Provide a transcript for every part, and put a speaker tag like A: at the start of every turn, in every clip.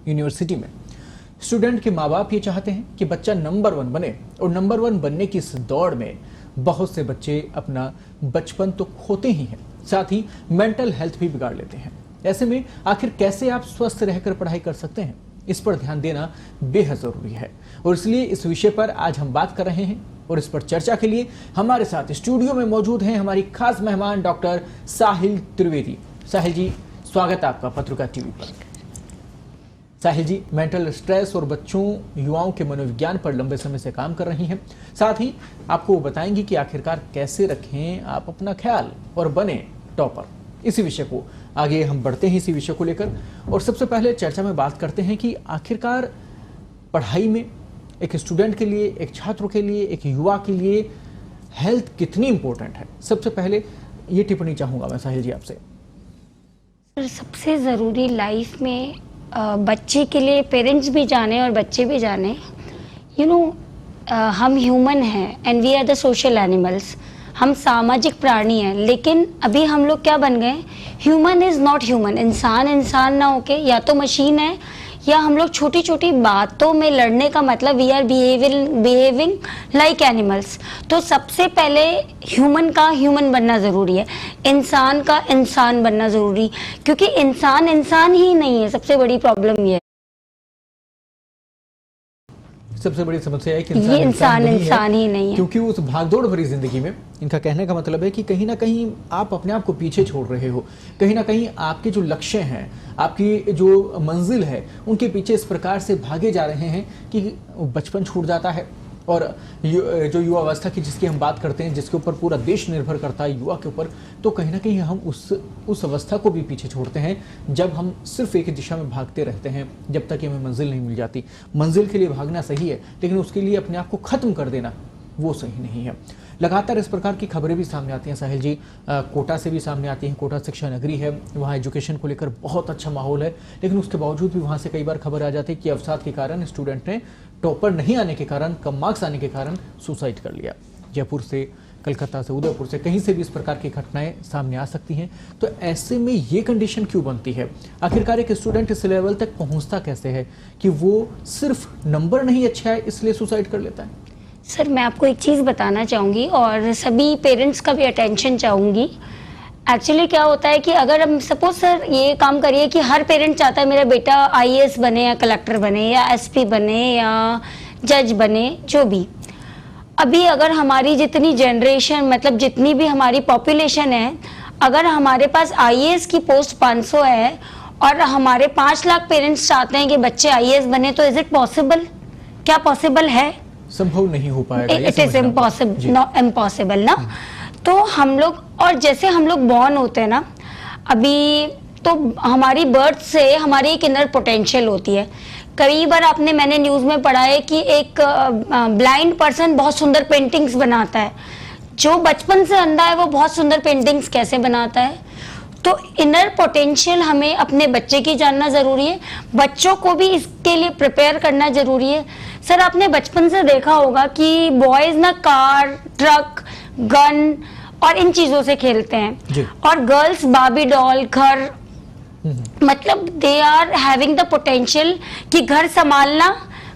A: University में student के माँ बाप ये चाहते हैं कि बच्चा नंबर 1 बने, और नंबर 1 बनने की इस दौड़ में बहुत से बच्चे अपना बचपन तो खोते ही हैं, साथ ही मेंटल हेल्थ भी बिगाड़ लेते हैं। ऐसे में आखिर कैसे आप स्वस्थ रहकर पढ़ाई कर सकते हैं, इस पर ध्यान देना बेहद जरूरी है, और इसलिए इस विषय पर आज हम बात कर रहे हैं। और इस पर चर्चा के लिए हमारे साथ स्टूडियो में मौजूद हैं हमारी खास मेहमान डॉक्टर साहिल त्रिवेदी। साहिल जी, स्वागत है आपका पत्रिका टीवी पर। साहिल जी मेंटल स्ट्रेस और बच्चों युवाओं के मनोविज्ञान पर लंबे समय से काम कर रही हैं, साथ ही आपको बताएंगे कि आखिरकार कैसे रखें आप अपना ख्याल और बने टॉपर। इसी विषय को आगे हम बढ़ते हैं, इसी विषय को लेकर, और सबसे पहले चर्चा में बात करते हैं कि आखिरकार पढ़ाई में एक स्टूडेंट के लिए, एक छात्र के लिए, एक युवा के लिए हेल्थ कितनी इंपॉर्टेंट है। सबसे पहले ये टिप्पणी चाहूंगा मैं साहिल जी आपसे।
B: सबसे ज़रूरी लाइफ में बच्चे के लिए पेरेंट्स भी जाने और बच्चे भी जाने, हम ह्यूमन हैं and we are the social animals. हम सामाजिक प्राणी हैं, लेकिन अभी हम लोग क्या बन गए, ह्यूमन इज़ नॉट ह्यूमन। इंसान ना होके या तो मशीन है, या हम लोग छोटी छोटी बातों में लड़ने का मतलब we are behaving like animals. तो सबसे पहले ह्यूमन का ह्यूमन बनना ज़रूरी है, इंसान का इंसान बनना ज़रूरी, क्योंकि इंसान ही नहीं है। सबसे बड़ी प्रॉब्लम ये है,
A: सबसे बड़ी समस्या है कि
B: इंसान ही नहीं है,
A: क्योंकि उस भागदौड़ भरी जिंदगी में इनका कहने का मतलब है कि कहीं ना कहीं आप अपने आप को पीछे छोड़ रहे हो, कहीं ना कहीं आपके जो लक्ष्य हैं, आपकी जो मंजिल है, उनके पीछे इस प्रकार से भागे जा रहे हैं कि बचपन छूट जाता है। और जो युवा अवस्था की जिसकी हम बात करते हैं, जिसके ऊपर पूरा देश निर्भर करता है, युवा के ऊपर, तो कहीं ना कहीं हम उस अवस्था को भी पीछे छोड़ते हैं जब हम सिर्फ एक दिशा में भागते रहते हैं, जब तक हमें मंजिल नहीं मिल जाती। मंजिल के लिए भागना सही है, लेकिन उसके लिए अपने आप को खत्म कर देना वो सही नहीं है। लगातार इस प्रकार की खबरें भी सामने आती हैं साहिल जी, कोटा से भी सामने आती हैं। कोटा शिक्षा नगरी है, वहाँ एजुकेशन को लेकर बहुत अच्छा माहौल है, लेकिन उसके बावजूद भी वहाँ से कई बार खबर आ जाती है कि अवसाद के कारण स्टूडेंट ने टॉपर नहीं आने के कारण, कम मार्क्स आने के कारण सुसाइड कर लिया। जयपुर से, कलकत्ता से, उदयपुर से, कहीं से भी इस प्रकार की घटनाएं सामने आ सकती हैं। तो ऐसे में ये कंडीशन क्यों बनती है? आखिरकार एक स्टूडेंट इस लेवल तक पहुंचता कैसे है कि वो सिर्फ नंबर नहीं अच्छा है इसलिए सुसाइड कर लेता है?
B: सर, मैं आपको एक चीज़ बताना चाहूँगी और सभी पेरेंट्स का भी अटेंशन चाहूँगी। एक्चुअली क्या होता है कि अगर हम सपोज सर ये काम करिए कि हर पेरेंट चाहता है मेरा बेटा आईएएस बने या कलेक्टर बने या एसपी बने या जज बने, जो भी। अभी अगर हमारी जितनी जनरेशन, मतलब जितनी भी हमारी पॉपुलेशन है, अगर हमारे पास आईएएस की पोस्ट 500 है और हमारे 5 लाख पेरेंट्स चाहते हैं कि बच्चे आईएएस बने, तो इज इट पॉसिबल? क्या पॉसिबल है?
A: संभव नहीं हो पाएगा।
B: इट इज इम्पॉसिबल ना। तो हम लोग, और जैसे हम लोग बॉर्न होते हैं ना, अभी तो हमारी बर्थ से हमारी एक इनर पोटेंशियल होती है। कई बार मैंने न्यूज़ में पढ़ा है कि एक ब्लाइंड पर्सन बहुत सुंदर पेंटिंग्स बनाता है। जो बचपन से अंधा है वो बहुत सुंदर पेंटिंग्स कैसे बनाता है? तो इनर पोटेंशियल हमें अपने बच्चे की जानना ज़रूरी है, बच्चों को भी इसके लिए प्रिपेयर करना ज़रूरी है। सर, आपने बचपन से देखा होगा कि बॉयज़ ना कार, ट्रक, गन और इन चीज़ों से खेलते हैं, और गर्ल्स बार्बी डॉल, घर, मतलब they are having the potential कि घर संभालना।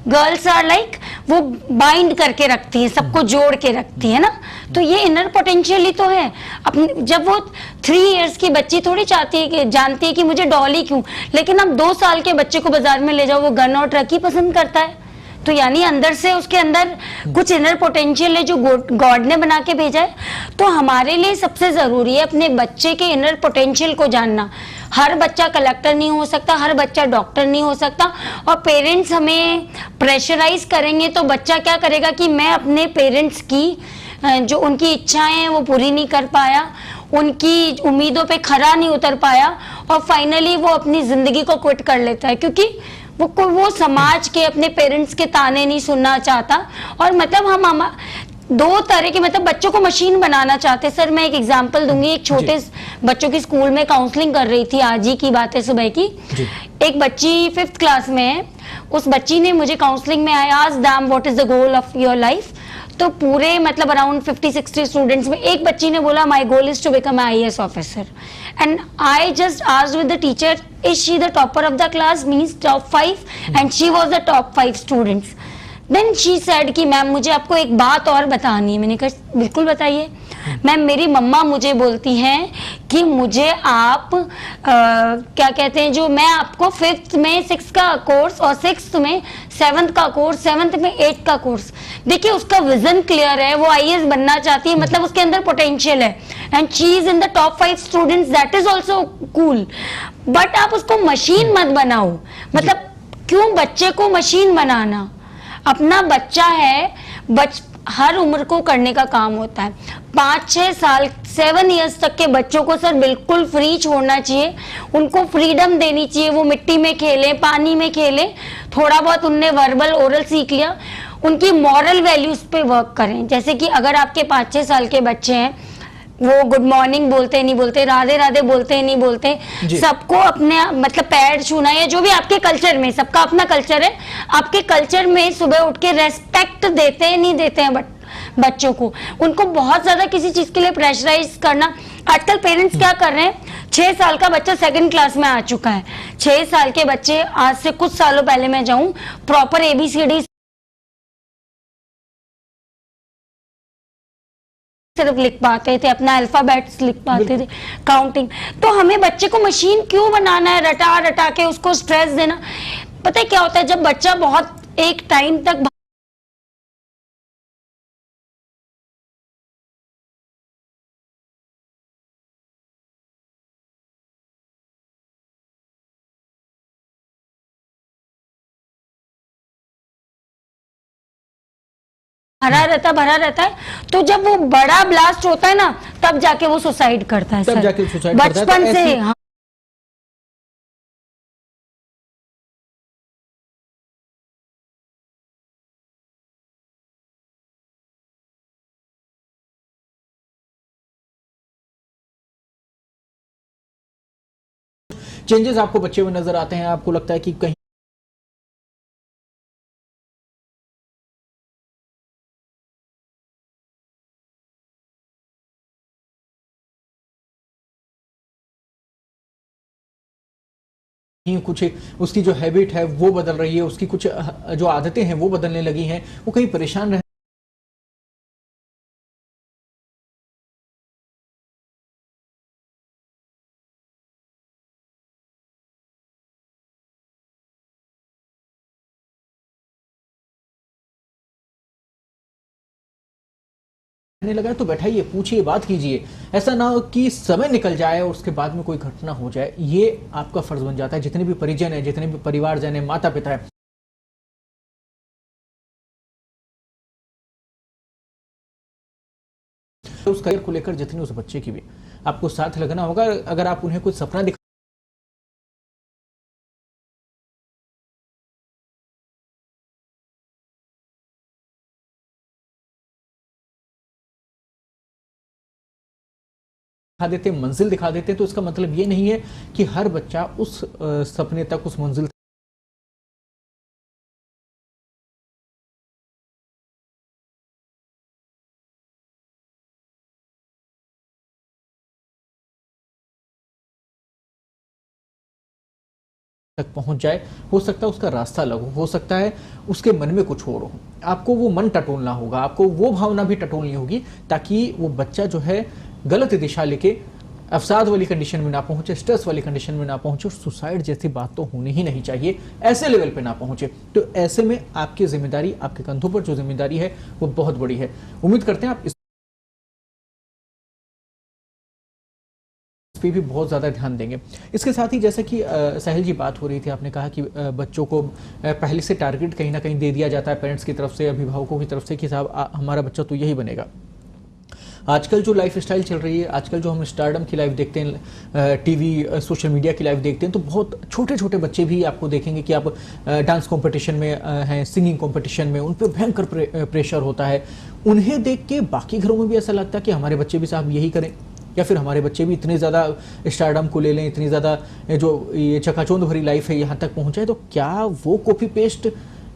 B: गर्ल्स आर लाइक वो बाइंड करके रखती है, सबको जोड़ के रखती है ना। तो ये इनर पोटेंशियल ही तो है। अपने जब वो 3 इयर्स की बच्ची थोड़ी चाहती है कि जानती है कि मुझे डॉल ही क्यों, लेकिन अब 2 साल के बच्चे को बाजार में ले जाओ, वो गन और ट्रक ही पसंद करता है। तो यानी अंदर से उसके अंदर कुछ इनर पोटेंशियल है जो गॉड ने बना के भेजा है। तो हमारे लिए सबसे जरूरी है अपने बच्चे के इनर पोटेंशियल को जानना। हर बच्चा कलेक्टर नहीं हो सकता, हर बच्चा डॉक्टर नहीं हो सकता, और पेरेंट्स हमें प्रेशराइज करेंगे तो बच्चा क्या करेगा कि मैं अपने पेरेंट्स की जो उनकी इच्छाएं हैं वो पूरी नहीं कर पाया, उनकी उम्मीदों पे खरा नहीं उतर पाया, और फाइनली वो अपनी जिंदगी को क्विट कर लेता है, क्योंकि वो समाज के, अपने पेरेंट्स के ताने नहीं सुनना चाहता। और मतलब हम 2 तरह के, मतलब बच्चों को मशीन बनाना चाहते। सर, मैं एक एग्जांपल दूंगी। एक छोटे बच्चों की स्कूल में काउंसलिंग कर रही थी, आज ही की बात है, सुबह की। एक बच्ची 5th क्लास में है। उस बच्ची ने मुझे काउंसलिंग में आया, आज dam what is the goal of your life. तो पूरे मतलब अराउंड 50-60 स्टूडेंट्स में एक बच्ची ने बोला my goal is to become IAS officer, and I just asked with the teacher is she the topper of the class, means top 5, and she was the top 5 students. Then she said कि ma'am मुझे आपको एक बात और बतानी है। मैंने कहा बिल्कुल बताइए। मैम मेरी मम्मा मुझे बोलती हैं कि मुझे आप क्या कहते हैं, जो मैं आपको 5th में 6 का कोर्स और 6th में 7th का कोर्स, 7th में 8th का कोर्स। देखिए उसका विजन क्लियर है, वो IAS बनना चाहती है, मतलब उसके अंदर पोटेंशियल है, and she is in the top 5 students, that is also cool. But आप उसको मशीन मत बनाओ। मतलब क्यों बच्चे को मशीन बनाना? अपना बच्चा है, हर उम्र को करने का काम होता है। 5-6 साल 7 इयर्स तक के बच्चों को सर बिल्कुल फ्री छोड़ना चाहिए, उनको फ्रीडम देनी चाहिए। वो मिट्टी में खेलें, पानी में खेलें, थोड़ा बहुत उनने वर्बल ओरल सीख लिया, उनकी मॉरल वैल्यूज पे वर्क करें। जैसे कि अगर आपके 5-6 साल के बच्चे हैं, वो गुड मॉर्निंग बोलते नहीं बोलते, राधे राधे बोलते नहीं बोलते, सबको अपने मतलब पैर छूना या जो भी आपके कल्चर में, सबका अपना कल्चर है, आपके कल्चर में सुबह उठ के रेस्पेक्ट देते हैं नहीं देते हैं बच्चों को, उनको बहुत ज्यादा किसी चीज के लिए प्रेशराइज करना। आजकल पेरेंट्स क्या कर रहे हैं, 6 साल का बच्चा 2nd क्लास में आ चुका है, 6 साल के बच्चे, आज से कुछ सालों पहले मैं जाऊं, प्रॉपर ABCD सिर्फ लिख पाते थे, अपना अल्फाबेट्स लिख पाते थे, काउंटिंग। तो हमें बच्चे को मशीन क्यों बनाना है, रटा रटा के उसको स्ट्रेस देना? पता है क्या होता है, जब बच्चा बहुत एक टाइम तक भरा रहता है, तो जब वो बड़ा ब्लास्ट होता है ना, तब जाके वो सुसाइड करता है।
A: तब जाके सुसाइड करता है।
B: बचपन से हाँ।
A: चेंजेस आपको बच्चे में नजर आते हैं? आपको लगता है कि कहीं कुछ उसकी जो हैबिट है वो बदल रही है, उसकी कुछ जो आदतें हैं वो बदलने लगी हैं, वो कहीं परेशान रह लगा तो बैठाइए, पूछिए, बात कीजिए। ऐसा ना हो कि समय निकल जाए और उसके बाद में कोई घटना हो जाए। ये आपका फर्ज बन जाता है, जितने भी परिजन है, जितने भी परिवारजन है, माता पिता है, उस करियर को लेकर जितने उस बच्चे की भी आपको साथ लगना होगा। अगर आप उन्हें कुछ सपना दिखा देते, मंजिल दिखा देते, तो इसका मतलब ये नहीं है कि हर बच्चा उस सपने तक, उस मंजिल तक पहुंच जाए। हो सकता है उसका रास्ता अलग हो सकता है उसके मन में कुछ और हो। आपको वो मन टटोलना होगा, आपको वो भावना भी टटोलनी होगी, ताकि वो बच्चा जो है गलत दिशा लेके अवसाद वाली कंडीशन में ना पहुंचे, स्ट्रेस वाली कंडीशन में ना पहुंचे, और सुसाइड जैसी बात तो होनी ही नहीं चाहिए, ऐसे लेवल पे ना पहुंचे। तो ऐसे में आपकी जिम्मेदारी, आपके कंधों पर जो जिम्मेदारी है वो बहुत बड़ी है। उम्मीद करते हैं आप इस पे भी बहुत ज़्यादा ध्यान देंगे। इसके साथ ही जैसे कि साहिल जी बात हो रही थी, आपने कहा कि बच्चों को पहले से टारगेट कहीं ना कहीं दे दिया जाता है पेरेंट्स की तरफ से, अभिभावकों की तरफ से, कि साहब हमारा बच्चा तो यही बनेगा। आजकल जो लाइफ स्टाइल चल रही है, आजकल जो हम स्टारडम की लाइफ देखते हैं, टीवी सोशल मीडिया की लाइफ देखते हैं, तो बहुत छोटे छोटे बच्चे भी आपको देखेंगे कि आप डांस कंपटीशन में हैं, सिंगिंग कंपटीशन में, उन पर भयंकर प्रेशर होता है। उन्हें देख के बाकी घरों में भी ऐसा लगता है कि हमारे बच्चे भी साहब यही करें, या फिर हमारे बच्चे भी इतने ज़्यादा स्टारडम को ले लें, इतनी ज़्यादा जो ये चकाचौंध भरी लाइफ है यहाँ तक पहुँचाए। तो क्या वो कॉपी पेस्ट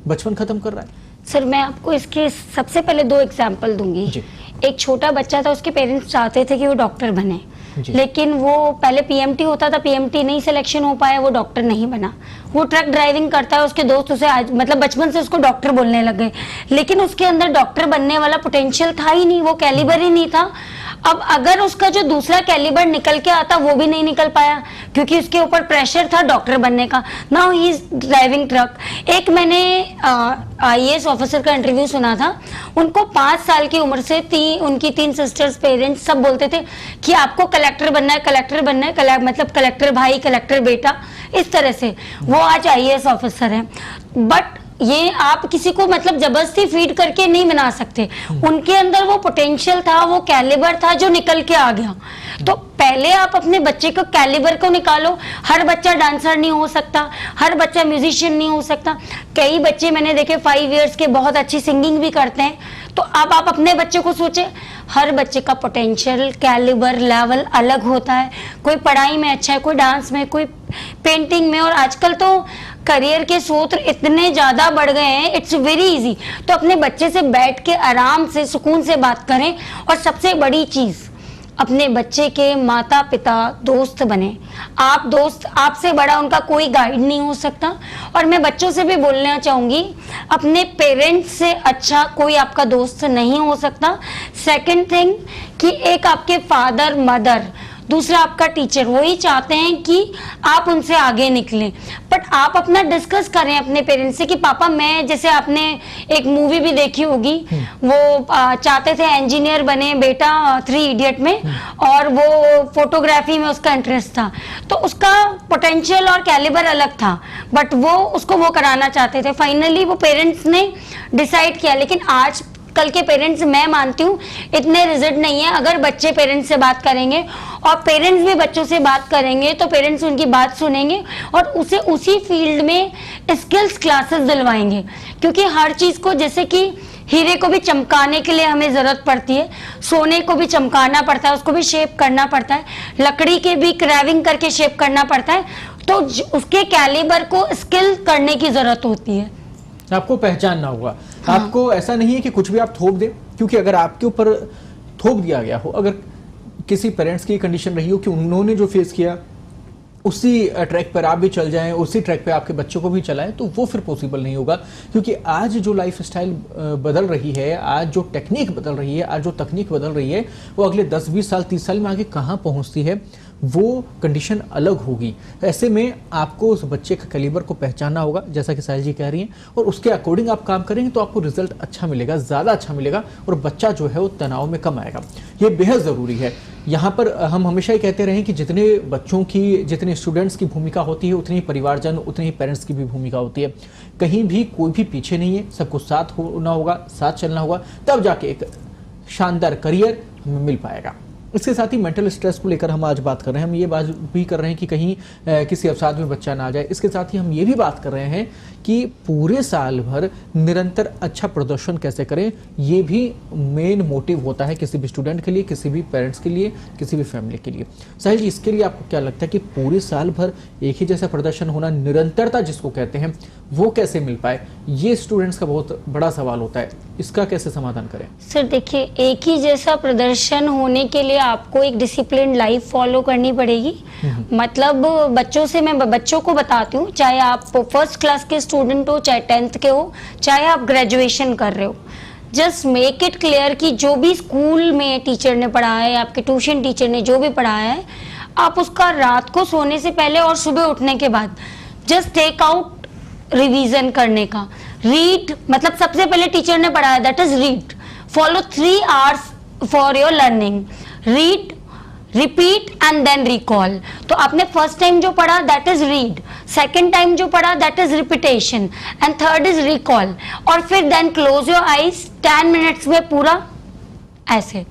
A: बचपन ख़त्म कर रहा है?
B: सर मैं आपको इसके सबसे पहले 2 एग्जाम्पल दूंगी।
A: जी।
B: एक छोटा बच्चा था, उसके पेरेंट्स चाहते थे कि वो डॉक्टर बने, लेकिन वो पहले पीएमटी होता था, पीएमटी नहीं सिलेक्शन हो पाया, वो डॉक्टर नहीं बना। वो ट्रक ड्राइविंग करता है, उसके दोस्त उसे आज मतलब बचपन से उसको डॉक्टर बोलने लग गए, लेकिन उसके अंदर डॉक्टर बनने वाला पोटेंशियल था ही नहीं, वो कैलिबर ही नहीं था। अब अगर उसका जो दूसरा कैलिबर निकल के आता वो भी नहीं निकल पाया, क्योंकि उसके ऊपर प्रेशर था डॉक्टर बनने का। Now he is driving truck. एक मैंने आईएएस ऑफिसर का इंटरव्यू सुना था, उनको 5 साल की उम्र से उनकी 3 सिस्टर्स, पेरेंट्स सब बोलते थे कि आपको कलेक्टर बनना है, कलेक्टर बनना है, मतलब कलेक्टर भाई, कलेक्टर बेटा, इस तरह से। वो आज आईएएस ऑफिसर है। बट ये आप किसी को मतलब जबरदस्ती फीड करके नहीं बना सकते। उनके अंदर वो पोटेंशियल था, वो कैलिबर था जो निकल के आ गया। तो पहले आप अपने बच्चे को कैलिबर को निकालो। हर बच्चा डांसर नहीं हो सकता, हर बच्चा म्यूजिशियन नहीं हो सकता। कई बच्चे मैंने देखे 5 इयर्स के बहुत अच्छी सिंगिंग भी करते हैं। तो अब आप अपने बच्चे को सोचे, हर बच्चे का पोटेंशियल, कैलिबर, लेवल अलग होता है। कोई पढ़ाई में अच्छा है, कोई डांस में, कोई पेंटिंग में, और आजकल तो करियर के सूत्र इतने ज्यादा बढ़ गए हैं, इट्स वेरी इजी। तो अपने बच्चे से बैठ के आराम से सुकून से बात करें। और सबसे बड़ी चीज, अपने बच्चे के माता पिता दोस्त बने। आप दोस्त, आपसे बड़ा उनका कोई गाइड नहीं हो सकता। और मैं बच्चों से भी बोलना चाहूंगी, अपने पेरेंट्स से अच्छा कोई आपका दोस्त नहीं हो सकता। सेकंड थिंग कि एक आपके फादर मदर, दूसरा आपका टीचर, वही चाहते हैं कि आप उनसे आगे निकलें। बट आप अपना डिस्कस करें अपने पेरेंट्स से कि पापा मैं, जैसे आपने एक मूवी भी देखी होगी, वो चाहते थे इंजीनियर बने बेटा 3 इडियट में, और वो फोटोग्राफी में उसका इंटरेस्ट था। तो उसका पोटेंशियल और कैलिबर अलग था, बट वो उसको वो कराना चाहते थे। फाइनली वो पेरेंट्स ने डिसाइड किया। लेकिन आज कल के पेरेंट्स, मैं मानती हूँ, इतने रिजिड नहीं है। अगर बच्चे पेरेंट्स से बात करेंगे और पेरेंट्स भी बच्चों से बात करेंगे तो पेरेंट्स उनकी बात सुनेंगे और उसे उसी फील्ड में स्किल्स क्लासेस दिलवाएंगे। क्योंकि हर चीज को, जैसे कि हीरे को भी चमकाने के लिए हमें जरूरत पड़ती है, सोने को भी चमकाना पड़ता है, उसको भी शेप करना पड़ता है, लकड़ी के भी क्राविंग करके शेप करना पड़ता है। तो उसके कैलिबर को स्किल करने की जरूरत होती है।
A: आपको पहचानना होगा। हाँ। आपको ऐसा नहीं है कि कुछ भी आप थोप दें, क्योंकि अगर आपके ऊपर थोप दिया गया हो, अगर किसी पेरेंट्स की कंडीशन रही हो कि उन्होंने जो फेस किया उसी ट्रैक पर आप भी चल जाएं, उसी ट्रैक पे आपके बच्चों को भी चलाएं, तो वो फिर पॉसिबल नहीं होगा। क्योंकि आज जो लाइफ स्टाइल बदल रही है, आज जो टेक्निक बदल रही है, आज जो तकनीक बदल रही है, वो अगले 10-20 साल 30 साल में आगे कहाँ पहुँचती है, वो कंडीशन अलग होगी। ऐसे में आपको उस बच्चे का कैलिबर को पहचानना होगा, जैसा कि साहिल जी कह रही हैं, और उसके अकॉर्डिंग आप काम करेंगे तो आपको रिजल्ट अच्छा मिलेगा, ज़्यादा अच्छा मिलेगा, और बच्चा जो है वो तनाव में कम आएगा। ये बेहद ज़रूरी है। यहाँ पर हम हमेशा ही कहते रहे कि जितने बच्चों की, जितने स्टूडेंट्स की भूमिका होती है, उतनी ही परिवारजन, उतनी ही पेरेंट्स की भी भूमिका होती है। कहीं भी कोई भी पीछे नहीं है, सबको साथ होना होगा, साथ चलना होगा, तब जाके एक शानदार करियर मिल पाएगा। इसके साथ ही मेंटल स्ट्रेस को लेकर हम आज बात कर रहे हैं। हम ये बात भी कर रहे हैं कि कहीं किसी अवसाद में बच्चा ना आ जाए। इसके साथ ही हम ये भी बात कर रहे हैं कि पूरे साल भर निरंतर अच्छा प्रदर्शन कैसे करें। ये भी मेन मोटिव होता है किसी भी स्टूडेंट के लिए, किसी भी पेरेंट्स के लिए, किसी भी फैमिली के लिए। साहिल जी, इसके लिए आपको क्या लगता है कि पूरे साल भर एक ही जैसा प्रदर्शन होना, निरंतरता जिसको कहते हैं, वो कैसे मिल पाए? ये स्टूडेंट्स का बहुत बड़ा सवाल होता है। इसका कैसे समाधान करें?
B: सर देखिए, एक ही जैसा प्रदर्शन होने के लिए आपको एक डिसिप्लिन लाइफ फॉलो करनी पड़ेगी। मतलब मैं बच्चों को बताती हूँ, चाहे आप फर्स्ट क्लास के स्टूडेंट हो, चाहे 10th के हो, चाहे आप ग्रेजुएशन कर रहे हो, जस्ट मेक इट क्लियर कि जो भी स्कूल में टीचर ने पढ़ाया है, आपके ट्यूशन टीचर ने जो भी पढ़ाया है, आप उसका रात को सोने से पहले और सुबह उठने के बाद जस्ट टेक आउट रिवीजन करने का। रीड, मतलब सबसे पहले टीचर ने पढ़ाया, that is read. Follow 3 hours for your learning. Read, repeat and then recall. तो आपने फर्स्ट टाइम जो पढ़ा that is read, second time जो पढ़ा that is repetition, and third is recall. और फिर then close your eyes 10 minutes में पूरा ऐसे।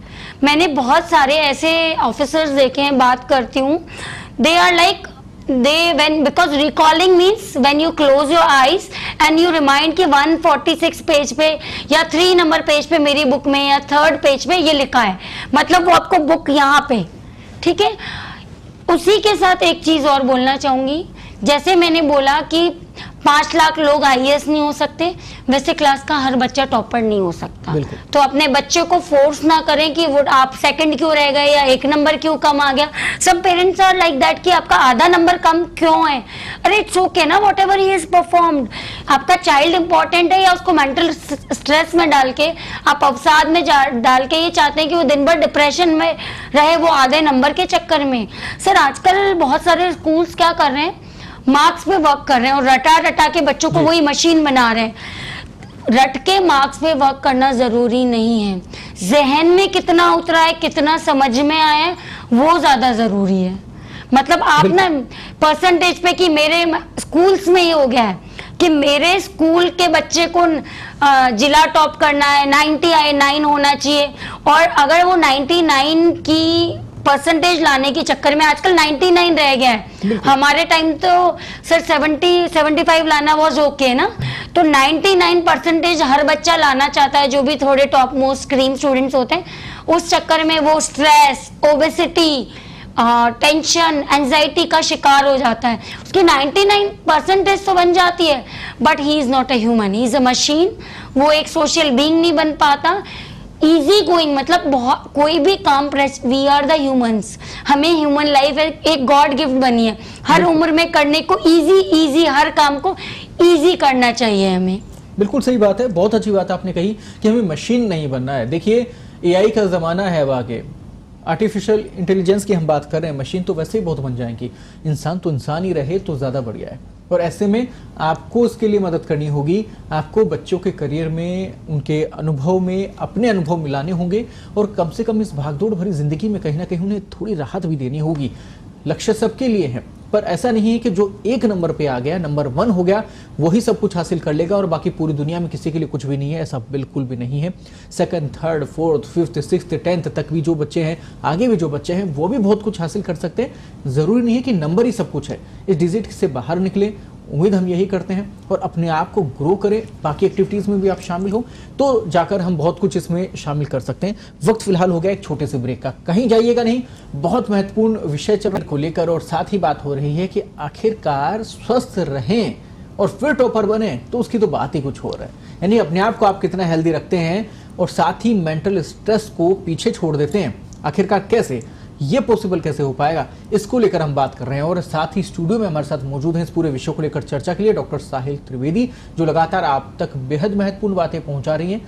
B: मैंने बहुत सारे ऐसे ऑफिसर्स देखे हैं, बात करती हूँ, they are like because recalling means when you close your eyes and you remind कि 146 पेज पे या 3 नंबर पेज पे मेरी बुक में या 3rd पेज पे ये लिखा है, मतलब वो आपको बुक यहाँ पे, ठीक है। उसी के साथ एक चीज और बोलना चाहूंगी जैसे मैंने बोला कि 5 लाख लोग आईएएस नहीं हो सकते, वैसे क्लास का हर बच्चा टॉपर नहीं हो सकता। तो अपने बच्चे को फोर्स ना करें कि वो आप सेकंड क्यों रह गए या 1 नंबर क्यों कम आ गया। सब पेरेंट्स आर लाइक दैट कि आपका आधा नंबर कम क्यों है। अरे इट्स ओके ना, what ever he is performed. आपका चाइल्ड इंपॉर्टेंट है या उसको मेंटल स्ट्रेस में डाल के, आप अवसाद में डाल के ये चाहते हैं कि वो दिन भर डिप्रेशन में रहे, वो आधे नंबर के चक्कर में। सर आजकल बहुत सारे स्कूल्स क्या कर रहे हैं, मार्क्स पे वर्क कर रहे हैं और रटा रटा के बच्चों को वही मशीन बना रहे हैं। रट के मार्क्स पे वर्क करना जरूरी नहीं है, जहन में कितना उतरा है, कितना समझ में आया है, वो ज्यादा जरूरी है। मतलब आप ना परसेंटेज पे कि मेरे स्कूल्स में ये हो गया है कि मेरे स्कूल के बच्चे को जिला टॉप करना है, 99 होना चाहिए, और अगर वो 99 की परसेंटेज लाने के चक्कर में आजकल 99 रह गया है। हमारे टाइम तो सर 70-75 लाना वॉज ओके ना। तो 99 परसेंटेज हर बच्चा लाना चाहता है, जो भी थोड़े टॉप मोस्ट क्रीम स्टूडेंट्स होते हैं। उस चक्कर में वो स्ट्रेस, ओबेसिटी, टेंशन, एंजाइटी का शिकार हो जाता है। उसकी 99 परसेंटेज तो बन जाती है, but he is not a human, he is a machine. वो एक सोशल बीइंग नहीं बन पाता। इजी गोइंग मतलब बहुत कोई भी काम, वी आर द ह्यूमंस, हमें ह्यूमन लाइफ एक गॉड गिफ्ट बनी है। हर उम्र में करने को इजी हर काम को इजी करना चाहिए हमें।
A: बिल्कुल सही बात है, बहुत अच्छी बात आपने कही कि हमें मशीन नहीं बनना है। देखिए एआई का जमाना है, अब आगे आर्टिफिशियल इंटेलिजेंस की हम बात कर रहे हैं, मशीन तो वैसे ही बहुत बन जाएंगी, इंसान तो इंसान ही रहे तो ज्यादा बढ़िया है। और ऐसे में आपको उसके लिए मदद करनी होगी, आपको बच्चों के करियर में, उनके अनुभव में अपने अनुभव मिलाने होंगे, और कम से कम इस भागदौड़ भरी जिंदगी में कहीं ना कहीं उन्हें थोड़ी राहत भी देनी होगी। लक्ष्य सबके लिए है, पर ऐसा नहीं है कि जो 1 नंबर पे आ गया, नंबर 1 हो गया, वही सब कुछ हासिल कर लेगा और बाकी पूरी दुनिया में किसी के लिए कुछ भी नहीं है। ऐसा बिल्कुल भी नहीं है। 2nd, 3rd, 4th, 5th, 6th, 10th तक भी जो बच्चे हैं, आगे भी जो बच्चे हैं, वो भी बहुत कुछ हासिल कर सकते हैं। जरूरी नहीं है कि नंबर ही सब कुछ है। इस डिजिट से बाहर निकले, उम्मीद हम यही करते हैं, और अपने आप को ग्रो करें। बाकी एक्टिविटीज में भी आप शामिल हो तो जाकर हम बहुत कुछ इसमें शामिल कर सकते हैं। वक्त फिलहाल हो गया एक छोटे से ब्रेक का, कहीं जाइएगा नहीं। बहुत महत्वपूर्ण विषय चरण को लेकर और साथ ही बात हो रही है कि आखिरकार स्वस्थ रहें और फिर टॉपर बने, तो उसकी तो बात ही कुछ हो रहा है। यानी अपने आप को आप कितना हेल्दी रखते हैं और साथ ही मेंटल स्ट्रेस को पीछे छोड़ देते हैं, आखिरकार कैसे, ये पॉसिबल कैसे हो पाएगा, इसको लेकर हम बात कर रहे हैं। और साथ ही स्टूडियो में हमारे साथ मौजूद हैं इस पूरे विषय को लेकर चर्चा के लिए डॉक्टर साहिल त्रिवेदी, जो लगातार आप तक बेहद महत्वपूर्ण बातें पहुंचा रही हैं।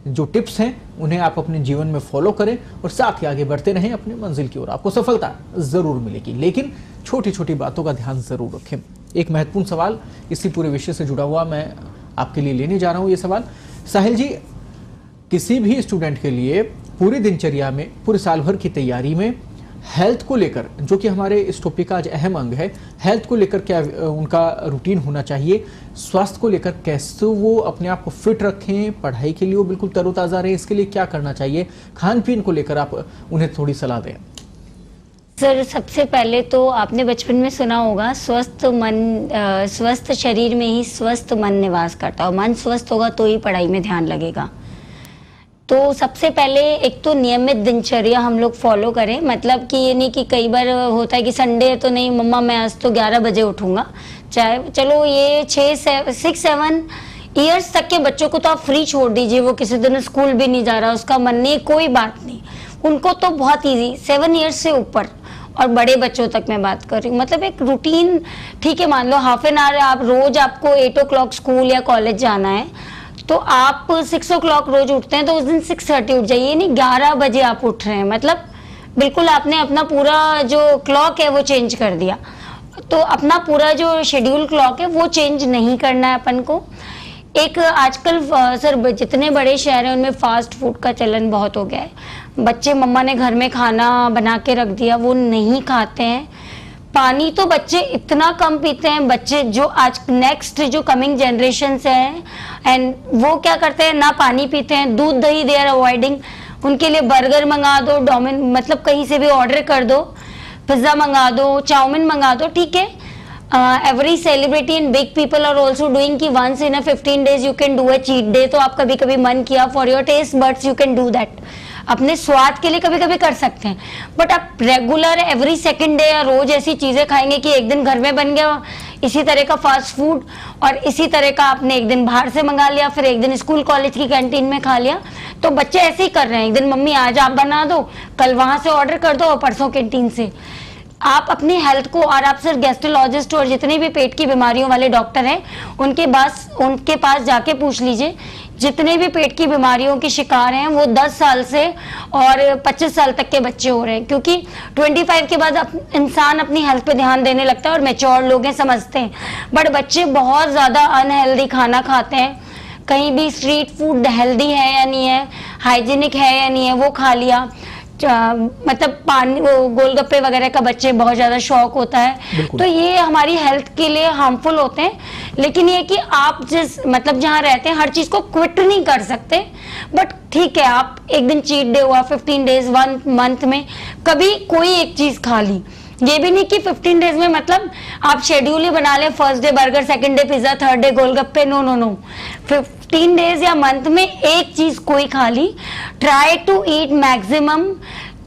A: जो टिप्स हैं उन्हें आप अपने जीवन में फॉलो करें और साथ ही आगे बढ़ते रहें अपने मंजिल की ओर। आपको सफलता जरूर मिलेगी, लेकिन छोटी छोटी बातों का ध्यान जरूर रखें। एक महत्वपूर्ण सवाल इसी पूरे विषय से जुड़ा हुआ मैं आपके लिए लेने जा रहा हूं। ये सवाल साहिल जी, किसी भी स्टूडेंट के लिए पूरी दिनचर्या में, पूरे साल भर की तैयारी में हेल्थ को लेकर, जो कि हमारे इस टॉपिक का आज अहम अंग है, हेल्थ को लेकर क्या उनका रूटीन होना चाहिए, स्वास्थ्य को लेकर कैसे वो अपने आप को फिट रखें, पढ़ाई के लिए वो बिल्कुल तरोताज़ा रहे, इसके लिए क्या करना चाहिए, खान पीन को लेकर आप उन्हें थोड़ी सलाह दें।
B: सर सबसे पहले तो आपने बचपन में सुना होगा, स्वस्थ शरीर में ही स्वस्थ मन निवास करता है, और मन स्वस्थ होगा तो ही पढ़ाई में ध्यान लगेगा। तो सबसे पहले एक तो नियमित दिनचर्या हम लोग फॉलो करें। मतलब कि ये नहीं कि कई बार होता है कि संडे है तो नहीं मम्मा मैं आज तो 11 बजे उठूंगा, चाहे चलो ये 6-7 ईयर्स तक के बच्चों को तो आप फ्री छोड़ दीजिए, वो किसी दिन स्कूल भी नहीं जा रहा, उसका मन नहीं, कोई बात नहीं, उनको तो बहुत ईजी। 7 ईयर्स से ऊपर और बड़े बच्चों तक मैं बात कर रही हूँ, मतलब एक रूटीन, ठीक है मान लो हाफ एन आवर आप रोज, आपको 8 o'clock स्कूल या कॉलेज जाना है तो आप 6 o'clock रोज उठते हैं तो उस दिन 6:30 उठ जाइए, नहीं 11 बजे आप उठ रहे हैं, मतलब बिल्कुल आपने अपना पूरा जो क्लॉक है वो चेंज कर दिया। तो अपना पूरा जो शेड्यूल क्लॉक है वो चेंज नहीं करना है अपन को। एक आजकल सर जितने बड़े शहर हैं उनमें फास्ट फूड का चलन बहुत हो गया है। बच्चे मम्मा ने घर में खाना बना के रख दिया, वो नहीं खाते हैं। पानी तो बच्चे इतना कम पीते हैं, बच्चे जो आज नेक्स्ट जो कमिंग जनरेशन हैं एंड वो क्या करते हैं, ना पानी पीते हैं, दूध दही दे आर अवॉइडिंग। उनके लिए बर्गर मंगा दो, डोमिन मतलब कहीं से भी ऑर्डर कर दो, पिज्जा मंगा दो, चाउमीन मंगा दो, ठीक है। Every celebrity and big people are also doing कि once in a 15 days you can do a cheat day, तो आप कभी कभी मन किया for your taste buds you can do that. अपने स्वाद के लिए कभी कभी कर सकते हैं, बट आप रेगुलर एवरी सेकंड डे या रोज ऐसी चीजें खाएंगे कि एक दिन घर में बन गया इसी तरह का फास्ट फूड और इसी तरह का आपने एक दिन बाहर से मंगा लिया, फिर एक दिन स्कूल कॉलेज की कैंटीन में खा लिया, तो बच्चे ऐसे ही कर रहे हैं। एक दिन मम्मी आज आप बना दो, कल वहां से ऑर्डर कर दो और परसों कैंटीन से। आप अपनी हेल्थ को, और आप सिर्फ गैस्ट्रोलॉजिस्ट और जितने भी पेट की बीमारियों वाले डॉक्टर हैं उनके पास जाके पूछ लीजिए, जितने भी पेट की बीमारियों के शिकार हैं वो 10 साल से और 25 साल तक के बच्चे हो रहे हैं, क्योंकि 25 के बाद इंसान अपनी हेल्थ पे ध्यान देने लगता है और मैच्योर लोग हैं, समझते हैं। बट बच्चे बहुत ज़्यादा अनहेल्दी खाना खाते हैं, कहीं भी स्ट्रीट फूड हेल्दी है या नहीं है, हाइजीनिक है या नहीं है, वो खा लिया। मतलब पानी, वो गोलगप्पे वगैरह का बच्चे बहुत ज्यादा शौक होता है, तो ये हमारी हेल्थ के लिए हार्मफुल होते हैं। लेकिन ये कि आप जिस मतलब जहाँ रहते हैं हर चीज को क्विट नहीं कर सकते, बट ठीक है आप एक दिन चीट डे हुआ, 15 डेज 1 मंथ में कभी कोई एक चीज खा ली। ये भी नहीं कि 15 डेज में मतलब आप शेड्यूल ही बना लें, first day burger, second day pizza, third day golgappe, no. 15 days या मंथ में एक चीज कोई खा ली। Try to eat maximum,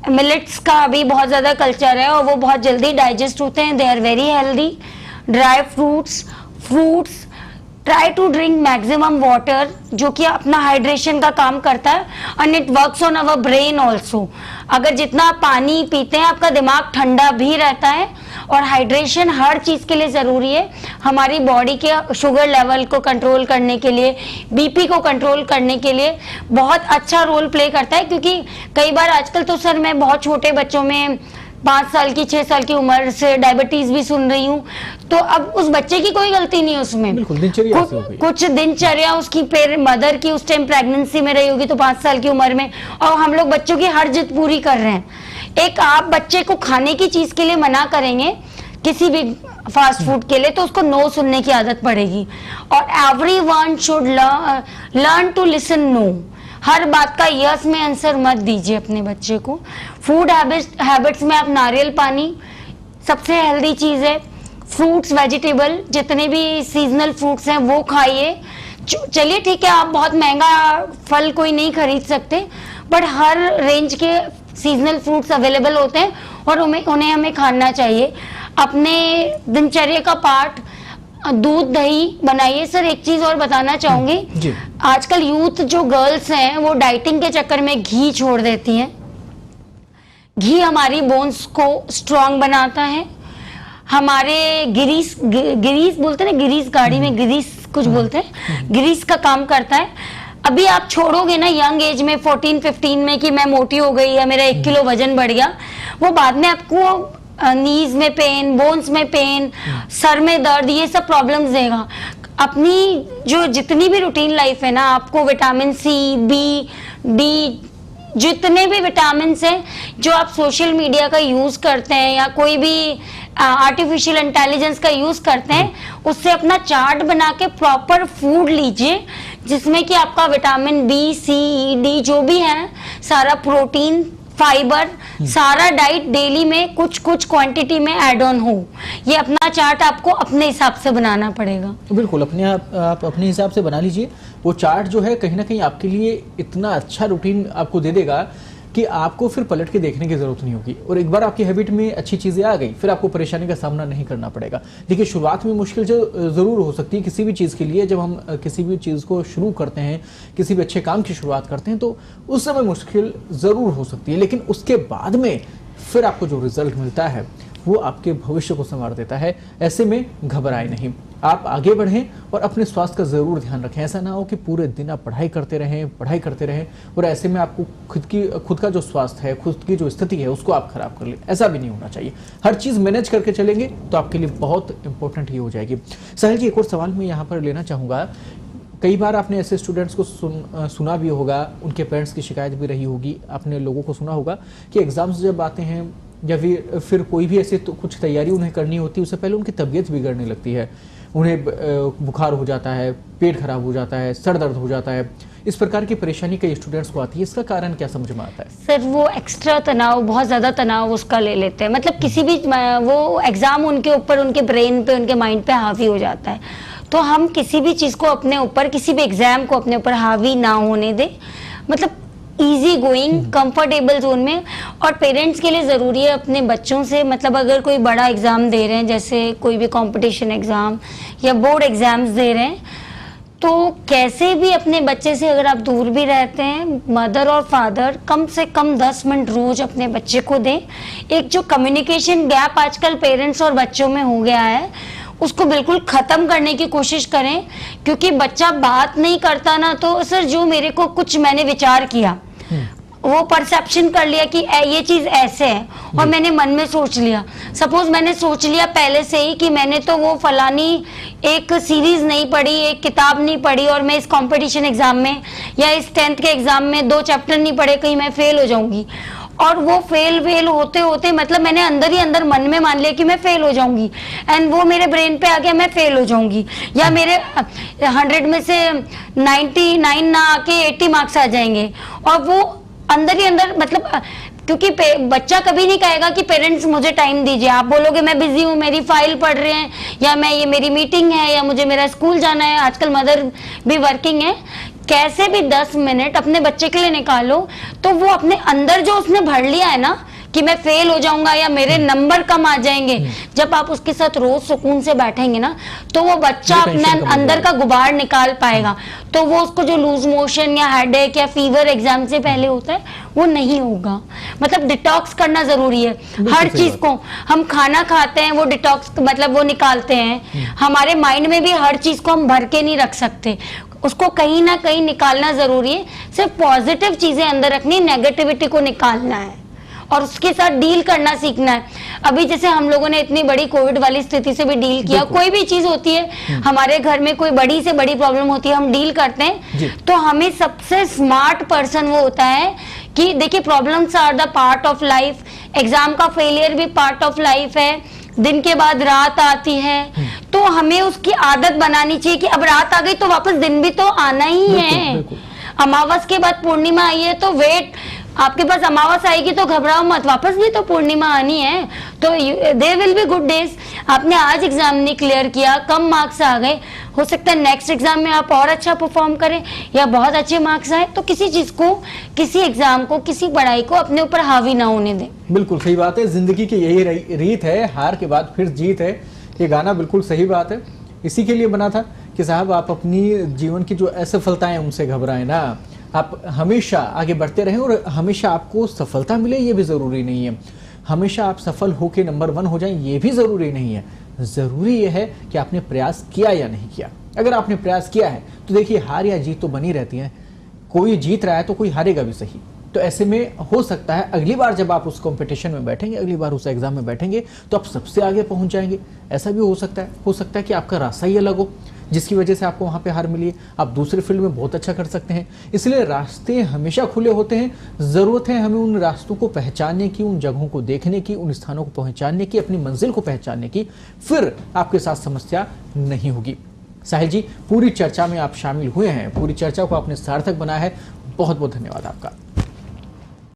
B: millets का अभी बहुत ज्यादा कल्चर है और वो बहुत जल्दी डाइजेस्ट होते हैं, they are very healthy. Dry fruits, try to drink maximum water, जो कि अपना हाइड्रेशन का काम करता है, and it works on our brain also. अगर जितना आप पानी पीते हैं आपका दिमाग ठंडा भी रहता है, और हाइड्रेशन हर चीज के लिए जरूरी है। हमारी बॉडी के शुगर लेवल को कंट्रोल करने के लिए, बीपी को कंट्रोल करने के लिए बहुत अच्छा रोल प्ले करता है, क्योंकि कई बार आजकल तो सर मैं बहुत छोटे बच्चों में 5 साल की 6 साल की उम्र से डायबिटीज भी सुन रही हूँ, तो अब उस बच्चे की कोई गलती नहीं है उसमें, कुछ दिनचर्या उसकी मदर की उस टाइम प्रेगनेंसी में रही होगी, तो 5 साल की उम्र में, और हम लोग बच्चों की हर जिद पूरी कर रहे हैं। एक आप बच्चे को खाने की चीज के लिए मना करेंगे किसी भी फास्ट फूड के लिए, तो उसको नो सुनने की आदत पड़ेगी। और everyone should learn to listen no. हर बात का यस में आंसर मत दीजिए अपने बच्चे को। फूड हैबिट्स में आप नारियल पानी सबसे हेल्दी चीज है। फ्रूट्स, वेजिटेबल, जितने भी सीजनल फ्रूट्स हैं वो खाइए। चलिए ठीक है, आप बहुत महंगा फल कोई नहीं खरीद सकते, बट हर रेंज के सीजनल फ्रूट्स अवेलेबल होते हैं और उन्हें हमें खाना चाहिए। अपने दिनचर्या का पार्ट दूध दही बनाइए। सर एक चीज और बताना चाहूंगी, आजकल यूथ जो गर्ल्स हैं वो डाइटिंग के चक्कर में घी छोड़ देती हैं। घी हमारी बोन्स को स्ट्रांग बनाता है, हमारे गिरीस बोलते हैं ना, गिरीस गाड़ी में गिरीस कुछ बोलते हैं, गिरीस का काम करता है। अभी आप छोड़ोगे ना यंग एज में 14-15 में कि मैं मोटी हो गई या मेरा 1 किलो वजन बढ़ गया, वो बाद में आपको नीज में पेन, बोन्स में पेन, सर में दर्द, ये सब प्रॉब्लम्स देगा। अपनी जो जितनी भी रूटीन लाइफ है ना, आपको विटामिन सी, बी, डी, जितने भी विटामिन हैं जो आप सोशल मीडिया का यूज करते हैं या कोई भी आर्टिफिशियल इंटेलिजेंस का यूज करते हैं, उससे अपना चार्ट बना के प्रॉपर फूड लीजिए, जिसमें कि आपका विटामिन बी, सी, डी जो भी है, सारा प्रोटीन, फाइबर, सारा डाइट डेली में कुछ क्वांटिटी में ऐड ऑन हो। ये अपना चार्ट आपको अपने हिसाब से बनाना पड़ेगा।
A: बिल्कुल, आप अपने हिसाब से बना लीजिए। वो चार्ट जो है कहीं ना कहीं आपके लिए इतना अच्छा रूटीन आपको दे देगा कि आपको फिर पलट के देखने की जरूरत नहीं होगी, और एक बार आपकी हैबिट में अच्छी चीजें आ गई फिर आपको परेशानी का सामना नहीं करना पड़ेगा। देखिए, शुरुआत में मुश्किल जो जरूर हो सकती है किसी भी चीज के लिए। जब हम किसी भी चीज को शुरू करते हैं, किसी भी अच्छे काम की शुरुआत करते हैं, तो उस समय मुश्किल जरूर हो सकती है, लेकिन उसके बाद में फिर आपको जो रिजल्ट मिलता है वो आपके भविष्य को संवार देता है। ऐसे में घबराए नहीं, आप आगे बढ़ें और अपने स्वास्थ्य का जरूर ध्यान रखें। ऐसा ना हो कि पूरे दिन आप पढ़ाई करते रहें और ऐसे में आपको खुद का जो स्वास्थ्य है, खुद की जो स्थिति है, उसको आप खराब कर लें। ऐसा भी नहीं होना चाहिए। हर चीज मैनेज करके चलेंगे तो आपके लिए बहुत इंपॉर्टेंट ये हो जाएगी। साहिल जी, एक और सवाल मैं यहाँ पर लेना चाहूँगा। कई बार आपने ऐसे स्टूडेंट्स को सुना भी होगा, उनके पेरेंट्स की शिकायत भी रही होगी, आपने लोगों को सुना होगा कि एग्जाम्स जब आते हैं या फिर कोई भी ऐसे तो कुछ तैयारी उन्हें करनी होती है, उससे पहले उनकी तबीयत बिगड़ने लगती है, उन्हें बुखार हो जाता है, पेट खराब हो जाता है, सर दर्द हो जाता है। इस प्रकार की परेशानी कई स्टूडेंट्स को आती है। इसका कारण क्या समझ में आता है?
B: सर वो एक्स्ट्रा तनाव, बहुत ज्यादा तनाव उसका ले लेते हैं। मतलब किसी भी वो एग्जाम उनके ऊपर, उनके ब्रेन पे, उनके माइंड पे हावी हो जाता है। तो हम किसी भी चीज को अपने ऊपर, किसी भी एग्जाम को अपने ऊपर हावी ना होने दें। मतलब इजी गोइंग कंफर्टेबल जोन में। और पेरेंट्स के लिए ज़रूरी है अपने बच्चों से, मतलब अगर कोई बड़ा एग्ज़ाम दे रहे हैं, जैसे कोई भी कंपटीशन एग्ज़ाम या बोर्ड एग्ज़ाम्स दे रहे हैं, तो कैसे भी अपने बच्चे से, अगर आप दूर भी रहते हैं, मदर और फादर कम से कम 10 मिनट रोज अपने बच्चे को दें। एक जो कम्युनिकेशन गैप आजकल पेरेंट्स और बच्चों में हो गया है, उसको बिल्कुल खत्म करने की कोशिश करें। क्योंकि बच्चा बात नहीं करता ना, तो सर जो मेरे को कुछ मैंने विचार किया, वो परसेप्शन कर लिया कि ये चीज ऐसे है, और मैंने मन में सोच लिया, सपोज मैंने सोच लिया पहले से ही कि मैंने तो वो फलानी एक सीरीज नहीं पढ़ी, एक किताब नहीं पढ़ी, और मैं इस कंपटीशन एग्जाम में या इस 10th के एग्जाम में 2 चैप्टर नहीं पढ़े, कहीं मैं फेल हो जाऊंगी। और वो फेल होते होते मतलब मैंने अंदर ही अंदर मन में मान लिया कि मैं फेल हो जाऊंगी, एंड वो मेरे ब्रेन पे आ गया मैं फेल हो जाऊंगी, या मेरे 100 में से 99 ना आके 80 मार्क्स आ जाएंगे। और वो अंदर ही अंदर मतलब, क्योंकि बच्चा कभी नहीं कहेगा कि पेरेंट्स मुझे टाइम दीजिए, आप बोलोगे मैं बिजी हूँ, मेरी फाइल पढ़ रहे हैं, या मैं ये मेरी मीटिंग है, या मुझे मेरा स्कूल जाना है, आजकल मदर भी वर्किंग है। कैसे भी 10 मिनट अपने बच्चे के लिए निकालो, तो वो अपने अंदर जो उसने भर लिया है ना कि मैं फेल हो जाऊंगा या मेरे नंबर कम आ जाएंगे, जब आप उसके साथ रोज सुकून से बैठेंगे ना, तो वो बच्चा अपने अंदर का गुबार निकाल पाएगा। तो वो उसको जो लूज मोशन या हेडेक या फीवर एग्जाम से पहले होता है, वो नहीं होगा। मतलब डिटॉक्स करना जरूरी है हर चीज को। हम खाना खाते हैं, वो डिटॉक्स मतलब वो निकालते हैं। हमारे माइंड में भी हर चीज को हम भर के नहीं रख सकते, उसको कहीं ना कहीं निकालना जरूरी है। सिर्फ पॉजिटिव चीजें अंदर रखनी, नेगेटिविटी को निकालना है और उसके साथ डील करना सीखना है। अभी जैसे हम लोगों ने इतनी बड़ी कोविड वाली स्थिति से भी डील किया, कोई भी चीज होती है हमारे घर में, कोई बड़ी से बड़ी प्रॉब्लम होती है, हम डील करते हैं, तो हमें सबसे स्मार्ट पर्सन वो होता है कि देखिए problems are the part of life, exam का फेलियर भी पार्ट ऑफ लाइफ है, दिन के बाद रात आती है, तो हमें उसकी आदत बनानी चाहिए कि अब रात आ गई तो वापस दिन भी तो आना ही है। अमावस के बाद पूर्णिमा आई है, तो वेट, आपके पास अमावस आएगी तो घबराओ मत, वापस भी तो पूर्णिमा आनी है, तो there will be good days. आपने आज एग्जाम नहीं क्लियर किया, कम मार्क्स आ गए, हो सकता है नेक्स्ट एग्जाम में आप और अच्छा परफॉर्म करें या बहुत अच्छे मार्क्स आए। तो किसी चीज को, किसी एग्जाम को, किसी पढ़ाई को अपने ऊपर हावी ना होने दें।
A: बिल्कुल सही बात है, जिंदगी की यही रीत है, हार के बाद फिर जीत है। ये गाना बिल्कुल सही बात है, इसी के लिए बना था कि साहब आप अपनी जीवन की जो असफलताएं उनसे घबराएं ना, आप हमेशा आगे बढ़ते रहें और हमेशा आपको सफलता मिले ये भी ज़रूरी नहीं है, हमेशा आप सफल होकर नंबर 1 हो जाएं ये भी ज़रूरी नहीं है। ज़रूरी यह है कि आपने प्रयास किया या नहीं किया। अगर आपने प्रयास किया है तो देखिए हार या जीत तो बनी रहती है, कोई जीत रहा है तो कोई हारेगा भी सही। तो ऐसे में हो सकता है अगली बार जब आप उस कंपटीशन में बैठेंगे, अगली बार उस एग्जाम में बैठेंगे तो आप सबसे आगे पहुंच जाएंगे। ऐसा भी हो सकता है कि आपका रास्ता ही अलग हो जिसकी वजह से आपको वहां पे हार मिली है, आप दूसरे फील्ड में बहुत अच्छा कर सकते हैं। इसलिए रास्ते हमेशा खुले होते हैं, ज़रूरत है हमें उन रास्तों को पहचानने की, उन जगहों को देखने की, उन स्थानों को पहचानने की, अपनी मंजिल को पहचानने की, फिर आपके साथ समस्या नहीं होगी। साहिल जी, पूरी चर्चा में आप शामिल हुए हैं, पूरी चर्चा को आपने सार्थक बनाया है, बहुत बहुत धन्यवाद आपका।